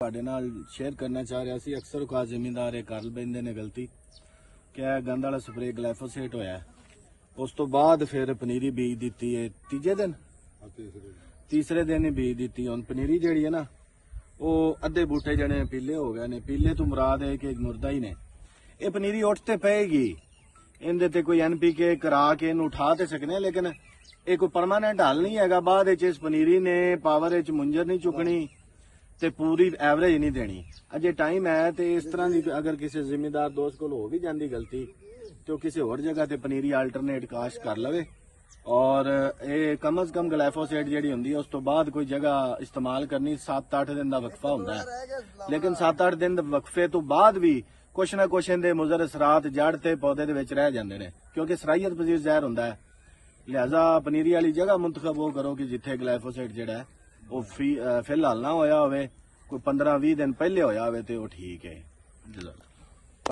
ਤੁਹਾਡੇ ਨਾਲ ਸ਼ੇਅਰ ਕਰਨਾ ਚਾਹ ਰਿਹਾ ਸੀ। ਅਕਸਰ ਔਕਾਤ ਜ਼ਿਮੀਂਦਾਰ ਇਹ ਕਰ ਲੈਂਦੇ ਨੇ ਗਲਤੀ ਕਿ ਇਹ ਗੰਦ ਵਾਲਾ ਸਪਰੇ ਗਲਾਈਫੋਸੇਟ ਹੋਇਆ, ਉਸ ਤੋਂ ਬਾਅਦ ਫਿਰ ਪਨੀਰੀ ਬੀਜ ਦਿੱਤੀ ਹੈ ਤੀਸਰੇ ਦਿਨ ਹੀ ਬੀਜ ਦਿੱਤੀ। ਹੁਣ ਪਨੀਰੀ ਜਿਹੜੀ ਹੈ ਨਾ ਉਹ ਅੱਧੇ ਬੂਟੇ ਜਿਹੜੇ ਪੀਲੇ ਹੋ ਗਏ ਨੇ। ਪੀਲੇ ਤੋਂ ਮੁਰਾਦ ਹੈ ਕਿ ਮੁਰਦਾ ਹੀ ਨੇ। ਇਹ ਪਨੀਰੀ ਉੱਠ ਤੇ ਪਏਗੀ, ਇਹਦੇ ਤੇ ਕੋਈ NPK ਕਰਾ ਕੇ ਇਹਨੂੰ ਉਠਾ ਤੇ ਸਕਨੇ, ਲੇਕਿਨ ਇਹ ਕੋਈ ਪਰਮਾਨੈਂਟ ਹੱਲ ਨਹੀਂ ਹੈਗਾ। ਬਾਅਦ ਵਿੱਚ ਇਸ ਪਨੀਰੀ ਨੇ ਪਾਵਰ ਵਿੱਚ ਮੁੰਜਰ ਨਹੀਂ ਚੁੱਕਣੀ ਤੇ ਪੂਰੀ ਐਵਰੇਜ ਨਹੀਂ ਦੇਣੀ। ਅਜੇ ਟਾਈਮ ਹੈ ਤੇ ਇਸ ਤਰ੍ਹਾਂ ਦੀ ਅਗਰ ਕਿਸੇ ਜ਼ਿਮੀਂਦਾਰ ਦੋਸਤ ਕੋਲ ਹੋ ਵੀ ਜਾਂਦੀ ਗਲਤੀ ਤੇ ਉਹ ਕਿਸੇ ਹੋਰ ਜਗ੍ਹਾ ਤੇ ਪਨੀਰੀ ਆਲਟਰਨੇਟ ਕਾਸ਼ ਕਰ ਲਵੇ। ਔਰ ਇਹ ਕਮ ਅਜ਼ ਕਮ ਗਲਾਈਫੋਸੇਟ ਜਿਹੜੀ ਹੁੰਦੀ ਹੈ ਉਸ ਤੋਂ ਬਾਅਦ ਕੋਈ ਜਗ੍ਹਾ ਇਸਤੇਮਾਲ ਕਰਨੀ 7-8 ਦਿਨ ਦਾ ਵਕਫਾ ਹੁੰਦਾ ਹੈ, ਲੇਕਿਨ 7-8 ਦਿਨ ਦੇ ਵਕਫੇ ਤੋਂ ਬਾਅਦ ਵੀ ਕੁਛ ਨਾ ਕੁਛ ਇਹਦੇ ਮੁਜ਼ਰ ਅਸਰਾਤ ਜੜ ਤੇ ਪੌਦੇ ਦੇ ਵਿੱਚ ਰਹਿ ਜਾਂਦੇ ਨੇ, ਕਿਉਂਕਿ ਸਰਾਈਅਤ ਪਜ਼ੀਰ ਜ਼ਹਿਰ ਹੁੰਦਾ ਹੈ। ਲਿਹਾਜ਼ਾ ਪਨੀਰੀ ਵਾਲੀ ਜਗ੍ਹਾ ਮੁੰਤਖਬ ਉਹ ਕਰੋ ਕਿ ਜਿੱਥੇ ਗਲਾਈਫੋਸੇਟ ਜਿਹੜਾ ਉਹ ਫਿਲਹਾਲ ਨਾ ਹੋਇਆ ਹੋਵੇ, ਕੋਈ 15-20 ਦਿਨ ਪਹਿਲੇ ਹੋਇਆ ਹੋਵੇ ਤੇ ਉਹ ਠੀਕ ਹੈ।